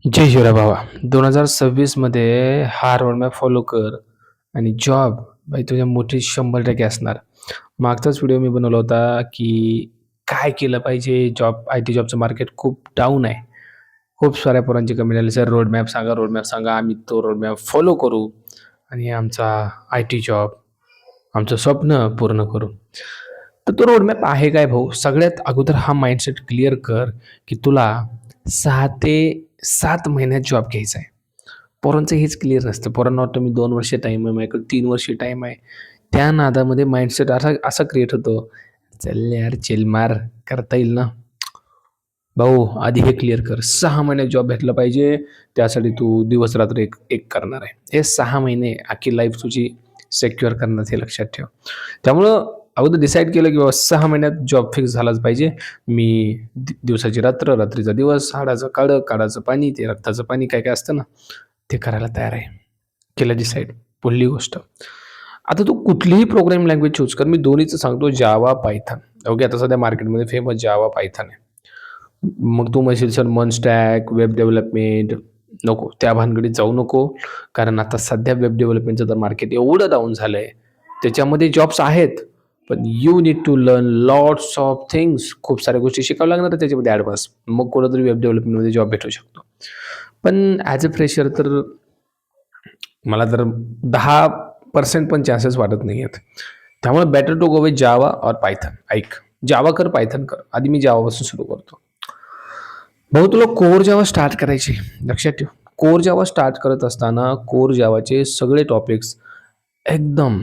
जय शिवराय भावा. 2026 मध्ये हा रोडमॅप फॉलो कर आणि जॉब भाई तुझ्या मोठी 100% असणार. मागचाच व्हिडिओ मी बनवला होता, की काय केलं पाहिजे आय-टी जॉबचं मार्केट खूप डाऊन आहे. खूप साऱ्या पोरांची कमेंट आली, "सर रोडमॅप सांगा. आम्ही तो रोडमॅप फॉलो करू आणि आमचा आय-टी जॉब, आमचं स्वप्न पूर्ण करू." तर तो रोडमॅप आहे काय भाऊ? सगळ्यात अगोदर हा माइंडसेट क्लिअर कर, की तुला 6 ते 7 महिन्यात जॉब घ्यायचा आहे. पोरांचं हेच क्लिअर नसतं. पोरांना वाटतं मी 2 वर्ष टाईम आहे, माझ्याकडे 3 वर्ष टाईम आहे. त्या नादामध्ये माइंडसेट असा असा क्रिएट होतो, "चल यार चिल मार, करता येईल ना." भाऊ आधी हे क्लिअर कर. 6 महिन्यात जॉब भेटला पाहिजे. त्यासाठी तू दिवस-रात्र एक एक करणार आहे. हे 6 महिने अख्खी लाईफ तुझी सिक्युअर करणार हे लक्षात ठेव. त्यामुळं अगोदर डिसाईड केलं, की बाबा 6 महिन्यात जॉब फिक्स झालाच पाहिजे. मी दिवसाची रात्र, रात्रीचा दिवस, हाडाचं काळं, काळाचं पाणी, ते रक्ताचं पाणी काय-काय असतं ना, ते करायला तयार आहे. केलं डिसाईड. पुढली गोष्ट, आता तू कुठलीही प्रोग्रामिंग लँग्वेज चूज कर. मी दोन्हीचं सांगतो, जावा, पायथन. ओके, आता सध्या मार्केटमध्ये फेमस जावा, पायथन आहे. मग तू म्हणशील सर मन स्टॅक, वेब डेव्हलपमेंट नको, त्या भानगडीत जाऊ नको. कारण आता सध्या वेब डेव्हलपमेंटचं तर मार्केट एवढं डाऊन झालंय. त्याच्यामध्ये जॉब्स आहेत, पण you need to learn lots of things. खूप साऱ्या गोष्टी शिकाव्या लागणार आहेत त्याच्यामध्ये ॲडव्हान्स. मग कुठेतरी वेब डेव्हलपमेंटमध्ये जॉब भेटू शकतो. पण ॲज अ फ्रेशर तर मला तर 10% पण चान्सेस वाटत नाही आहेत. त्यामुळे बेटर टू गो विथ जावा और पायथन. ऐक, जावा कर, पायथन कर. आधी मी जावापासून सुरू करतो. भाऊ तुला कोर जावा स्टार्ट करायची, लक्षात ठेव. कोर जावा स्टार्ट करत असताना कोर जावाचे सगळे टॉपिक्स एकदम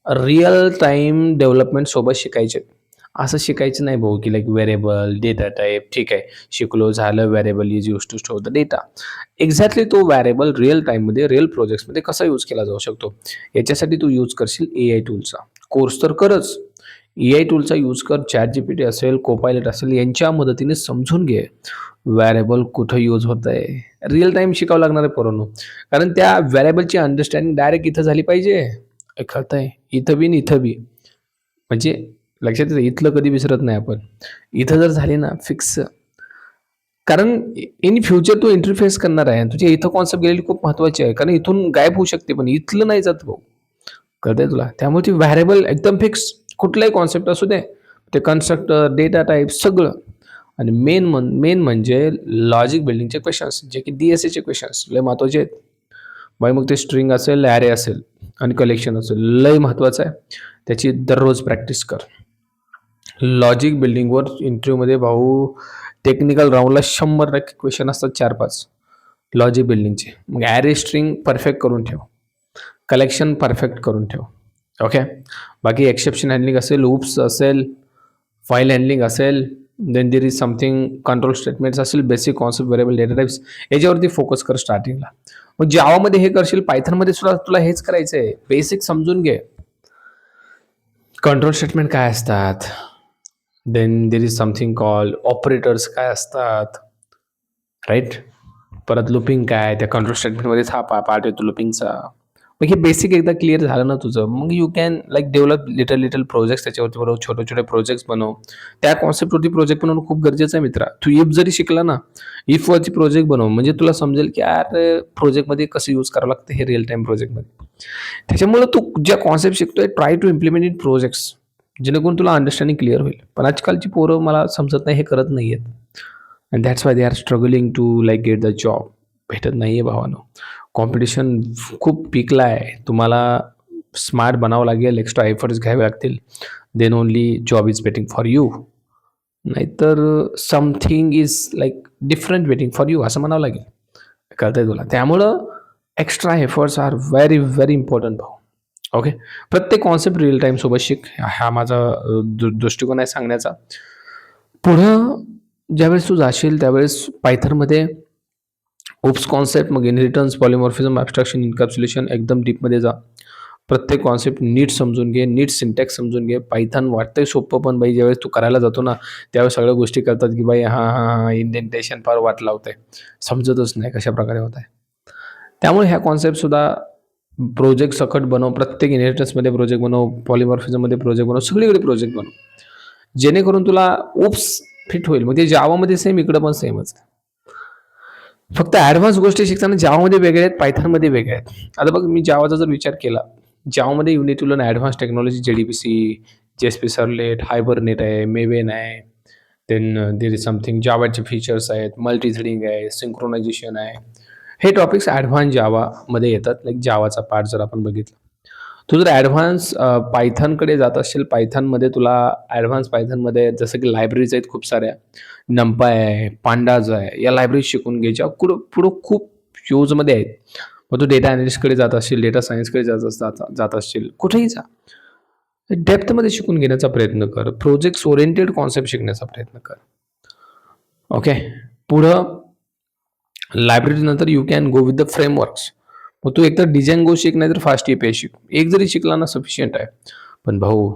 रिअल टाईम डेव्हलपमेंट सोबत शिकायचे. असं शिकायचं नाही भाऊ, की लाईक व्हेरिएबल, डेटा टाइप ठीक आहे, शिकलो झालं, variable is use to store the data. Exactly तो व्हेरिएबल रिअल टाईममध्ये, रिअल प्रोजेक्ट्समध्ये कसा यूज केला जाऊ शकतो, याच्यासाठी तू यूज करशील AI टूलचा. कोर्स तर करच. AI टूलचा यूज कर. ChatGPT असेल, Copilot असेल, यांच्या मदतीने समजून घे. व्हेरिएबल कुठं यूज होतंय. रिअल टाईम शिकावं लागणार आहे पोरांनो. कारण त्या व्हेरिएबलची अंडरस्टँडिंग डायरेक्ट इथं झाली पाहिजे. कळतंय? इथं बी आणि इथं बी. म्हणजे लक्षात येतं, इथलं कधी विसरत नाही आपण. इथं जर झाली ना फिक्स. कारण इन फ्युचर तू इंटरफेस करणार आहे. तुझ्या इथं कॉन्सेप्ट गेलेली खूप महत्त्वाची आहे. कारण इथून गायब होऊ शकते, पण इथलं नाही जात भाऊ. कळतंय तुला? त्यामुळे ती व्हेरिएबल एकदम फिक्स. कुठलाही कॉन्सेप्ट असू दे, ते कन्स्ट्रक्टर, डेटा टाइप सगळं. आणि मेन म्हणजे लॉजिक बिल्डिंगचे क्वेशन्स, जे की DSAचे क्वेशन्स लय महत्त्वाचे आहेत. मग ते स्ट्रिंग असेल, ॲरे असेल आणि कलेक्शन असेल, लय महत्त्वाचं आहे. त्याची दररोज प्रॅक्टिस कर. लॉजिक बिल्डिंगवर इंटरव्ह्यूमध्ये भाऊ टेक्निकल राउंडला 100% क्वेश्चन असतात 4-5 लॉजिक बिल्डिंगचे. मग ॲरे स्ट्रिंग परफेक्ट करून ठेव. कलेक्शन परफेक्ट करून ठेव. ओके. बाकी एक्सेप्शन हँडलिंग असेल, उप्स असेल, फाईल हँडलिंग असेल, then there is something control statements असेल, basic concept, variable, data types, याच्यावरती फोकस कर स्टार्टिंगला. मग जावामध्ये हे करशील, पायथनमध्ये सुद्धा तुला हेच करायचं आहे. बेसिक समजून घे. कंट्रोल स्टेटमेंट काय असतात, then there is something called operators काय असतात, राईट. परत लुपिंग काय, त्या कंट्रोल स्टेटमेंटमध्येच हा पार्ट येतो लुपिंगचा. मग हे बेसिक एकदा क्लिअर झालं ना तुझं, मग you can like develop little projects त्याच्यावरती बनव, छोटे प्रोजेक्ट्स बनव. त्या कॉन्सेप्टवरती प्रोजेक्ट बनवणं खूप गरजेचं आहे मित्रा. तू इफ जरी शिकला ना, इफवरची प्रोजेक्ट बनव, म्हणजे तुला समजेल की यार प्रोजेक्टमध्ये कसं यूज करावं लागतं हे रिअल टाईम प्रोजेक्टमध्ये. त्याच्यामुळे तू ज्या कॉन्सेप्ट शिकतोय try to implement in projects, जेणेकरून तुला अंडरस्टँडिंग क्लिअर होईल. पण आजकालची पोरं मला समजत नाही, हे करत नाही आहेत. And that's why they are struggling to like get the job. भेटत नाही आहे भावानो. कॉम्पिटिशन खूप पीकला आहे. तुम्हाला स्मार्ट बनावं लागेल, एक्स्ट्रा एफर्ट्स घ्यावे लागतील. Then only job is waiting for you. नाहीतर something is like different waiting for you असं म्हणावं लागेल. कळतंय तुला? त्यामुळं extra efforts are very, very important भाऊ. ओके. प्रत्येक कॉन्सेप्ट रिअल टाईम सोबत शिक. हा माझा दृष्टिकोन आहे सांगण्याचा. पुढं ज्यावेळेस तू जाशील त्यावेळेस पायथनमध्ये ओप्स कॉन्सेप्ट, मग इनहेरिटन्स, पॉलिमॉर्फिझम, ॲब्स्ट्रॅक्शन, इन्कॅप्सुलेशन एकदम डीपमध्ये जा. प्रत्येक कॉन्सेप्ट नीट समजून घे, नीट सिंटॅक्स समजून घे. पायथन वाटतंय सोपं, पण बाई ज्यावेळेस तू करायला जातो ना, त्यावेळेस सगळ्या गोष्टी करतात की बाई इंडेंटेशन फार वाट लावतंय. समजतच नाही कशाप्रकारे होत आहे. त्यामुळे ह्या कॉन्सेप्टसुद्धा प्रोजेक्ट सकट बनव. प्रत्येक इनहेरिटन्समध्ये प्रोजेक्ट बनव, पॉलिमॉर्फिझममध्ये प्रोजेक्ट बनव, सगळीकडे प्रोजेक्ट बनव. जेणेकरून तुला ओप्स फिट होईल. मग ते जावामध्ये सेम, इकडं पण सेमच आहे. फक्त ॲडव्हान्स गोष्टी शिकताना जावामध्ये वेगळे आहेत, पायथॉनमध्ये वेगळे आहेत. आता बघ मी जावाचा जर विचार केला, जावामध्ये you need to learn advance technology JDBC, JSP servlet, Hibernate आहे, मेवेन आहे. देन देअर इज समथिंग जावाचे फीचर्स आहेत, मल्टी थ्रेडिंग आहे, सिंक्रोनायझेशन आहे. हे टॉपिक्स ॲडव्हान्स जावामध्ये येतात. लाइक जावाचा पार्ट जर आपण बघितला. तू जर ॲडव्हान्स पायथॉनकडे जात असशील, पायथॉनमध्ये तुला ॲडव्हान्स पायथॉनमध्ये जसं की लायब्ररीज आहेत खूप साऱ्या. NumPy आहे, पांडाज आहे, या लायब्ररीज शिकून घे, ज्या पुढं खूप यूजमध्ये आहेत. मग तू डेटा अॅनालिस्टकडे जात असशील, डेटा सायन्सकडे जात असशील, कुठेही जा. डेप्थमध्ये शिकून घेण्याचा प्रयत्न कर. प्रोजेक्ट्स ओरिएंटेड कॉन्सेप्ट शिकण्याचा प्रयत्न कर. ओके. पुढं लायब्ररीनंतर you can go with the frameworks. मग तू एकतर डिझांगो शिक, नाही तर फास्ट API शिक. एक जरी शिकला ना सफिशियंट आहे. पण भाऊ,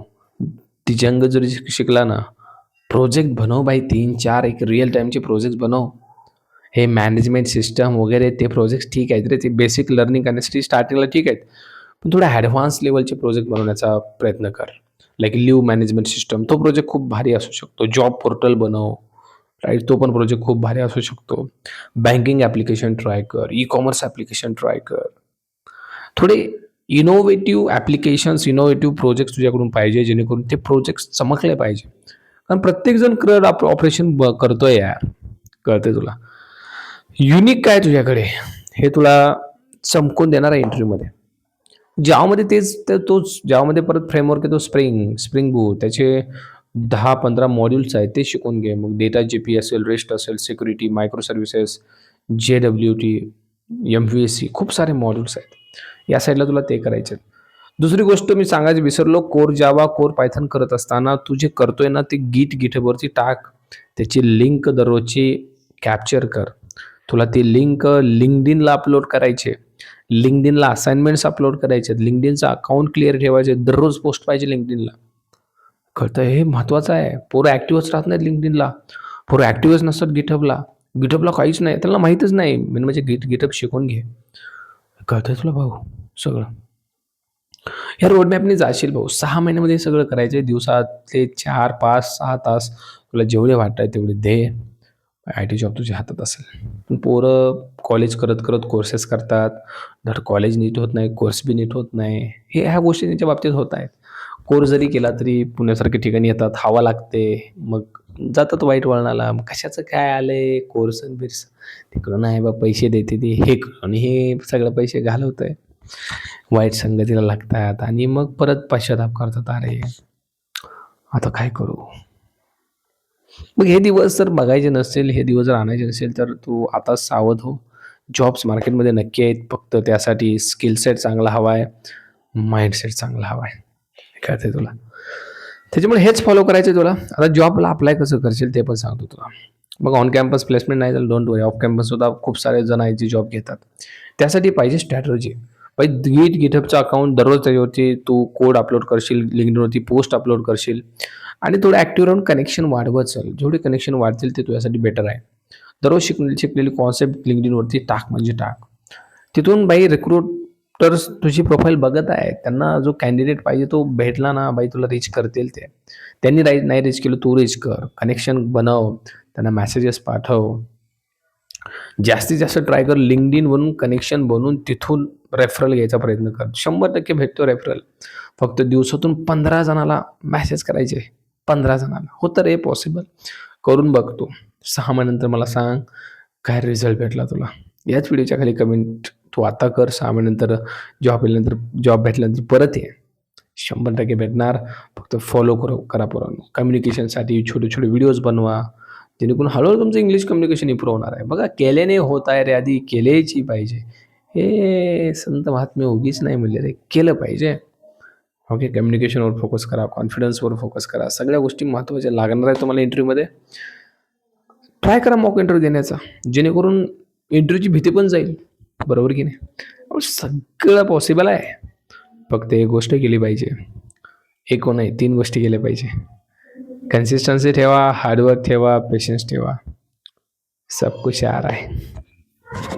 डिझांगो जरी शिकला ना, प्रोजेक्ट बनव भाई, 3-4 एक रिअल टाईमचे प्रोजेक्ट बनव. हे मॅनेजमेंट सिस्टम वगैरे ते प्रोजेक्ट ठीक आहेत रे, ते बेसिक लर्निंग करण्यासाठी स्टार्टिंगला ठीक आहेत. पण थोडे ॲडव्हान्स लेवलचे प्रोजेक्ट बनवण्याचा प्रयत्न कर. लाईक लिव्ह मॅनेजमेंट सिस्टम, तो प्रोजेक्ट खूप भारी असू शकतो. जॉब पोर्टल बनव, राईट, तो पण प्रोजेक्ट खूप भारी असू शकतो. बँकिंग ॲप्लिकेशन ट्राय कर, ई-कॉमर्स ॲप्लिकेशन ट्राय कर. थोडे इनोव्हेटिव्ह ॲप्लिकेशन्स, इनोव्हेटिव्ह प्रोजेक्ट्स तुझ्याकडून पाहिजे, जेणेकरून ते प्रोजेक्ट्स चमकले पाहिजे. कारण प्रत्येकजण ऑपरेशन करतोय यार, कळते तुला. युनिक काय तुझ्याकडे हे तुला चमकून देणार आहे इंटरव्ह्यूमध्ये. जावामध्ये तोच जावामध्ये परत फ्रेमवर्क आहे, तो स्प्रिंग बूट, त्याचे 10-15 मॉड्यूल्स आहेत, ते शिकून घे. मग डेटा GP असेल, रेस्ट असेल, security, micro services, JWT, MVC, खूप सारे मॉड्यूल्स आहेत. या साईडला तुला ते करायचे आहेत. दुसरी गोष्ट मी सांगायची विसरलो, कोर जावा, कोर पायथन करत असताना तू जे करतोय ना, ते गिटहबवरती टाक. त्याची लिंक दररोजची कॅप्चर कर. तुला ती लिंक लिंक्डइनला अपलोड करायची. लिंक्डइनला असाइनमेंट्स अपलोड करायचे. लिंक्डइनचं अकाउंट क्लिअर ठेवायचे. दररोज पोस्ट पाहिजे लिंक्डइनला. कळतं, हे महत्त्वाचं आहे. पोरं ॲक्टिव्हच राहत नाहीत लिंक्डइनला. पोरं ॲक्टिव्हच नसतात गिटहबला. गिटहबला काहीच नाही, त्यांना माहीतच नाही. म्हणजे गिटहब शिकून घे. कळतंय तुला भाऊ सगळं. या रोडमॅपने जाशील भाऊ. 6 महिन्यामध्ये हे सगळं करायचं. दिवसातले 4, 5, 6 तास तुला जेवढे वाटत आहे तेवढे दे. IT जॉब तुझ्या हातात असेल. पण पोरं कॉलेज करत कोर्सेस करतात. धड कॉलेज नीट होत नाही, कोर्स बी नीट होत नाही. ह्या गोष्टी त्यांच्या बाबतीत होत आहेत. कोर्स जरी केला तरी पुण्यासारख्या ठिकाणी येतात, हवा लागते, मग जातात वाईट वळणाला. मग कशाचं काय आलंय कोर्स आणि बिर्स, तिकडं नाही बा पैसे देते ते, हे आणि हे सगळं पैसे घालवतंय, वाईट संगतीला लागतात आणि मग परत पश्चाताप करतात. अरे आता काय करू. मग हे दिवस जर बघायचे नसतील, हे दिवस जर आणायचे नसेल, तर तू आता सावध हो. जॉब्स मार्केटमध्ये नक्की आहेत. फक्त त्यासाठी स्किल सेट चांगला हवा आहे, माइंडसेट चांगला हवा आहे. कळतंय तुला. त्याच्यामुळे हेच फॉलो करायचं तुला. आता जॉबला अप्लाय कसं करशील ते पण सांगतो तुला. मग ऑन कॅम्पस प्लेसमेंट नाही झालं, डोंट वरी. ऑफ कॅम्पस सुद्धा खूप सारे जण आहेत जे जॉब घेतात. त्यासाठी पाहिजे स्ट्रॅटर्जी. गिटहबचं अकाउंट, दररोज त्याच्यावरती तू कोड अपलोड करशील, लिंक्डइनवरती पोस्ट अपलोड करशील आणि थोडं ॲक्टिव्ह राहून कनेक्शन वाढवत चल. जेवढे कनेक्शन वाढतील ते तुझ्यासाठी बेटर आहे. दररोज शिकलेली कॉन्सेप्ट लिंक्डइनवरती टाक म्हणजे टाक. तिथून बाई रिक्रूटर्स तुझी प्रोफाईल बघत आहे. त्यांना जो कॅन्डिडेट पाहिजे तो भेटला ना बाई, तुला रीच करतील ते. त्यांनी नाही रीच केलं, तू रीच कर. कनेक्शन बनव, त्यांना मेसेजेस पाठव. जास्तीत जास्त ट्राय कर. लिंक्डइनवरून कनेक्शन बनवून तिथून रेफरल घ्यायचा प्रयत्न कर. 100% भेटतो रेफरल. फक्त दिवसातून 15 जणाला मेसेज करायचे. 15 जणांना होतं रे पॉसिबल. करून बघतो. 6 महिन्यानंतर मला सांग काय रिझल्ट भेटला तुला. याच व्हिडिओच्या खाली कमेंट तू आता कर. 6 महिन्यानंतर जॉब भेटल्यानंतर परत ये. 100% भेटणार. फक्त फॉलो करा पोरांनो. कम्युनिकेशनसाठी छोटे छोटे व्हिडिओज बनवा, जेणेकरून हळूहळू तुमचं इंग्लिश कम्युनिकेशन इम्प्रूव्ह होणार आहे. बघा, केल्याने होत आहे रे, आधी केलेची पाहिजे. हे संत महात्मे उगीच नाही म्हणले रे, केलं पाहिजे. ओके. कम्युनिकेशनवर फोकस करा, कॉन्फिडन्सवर फोकस करा. सगळ्या गोष्टी महत्त्वाच्या लागणार आहे तुम्हाला इंटरव्ह्यूमध्ये. ट्राय करा मॉक इंटरव्ह्यू देण्याचा, जेणेकरून इंटरव्ह्यूची भीती पण जाईल. बरोबर की नाही. सगळं पॉसिबल आहे. फक्त एक गोष्ट केली पाहिजे. एक नाही, 3 गोष्टी केल्या पाहिजे. कंसिस्टन्सी ठेवा, हार्डवर्क ठेवा, पेशन्स ठेवा. सब कुछ आ रहा है.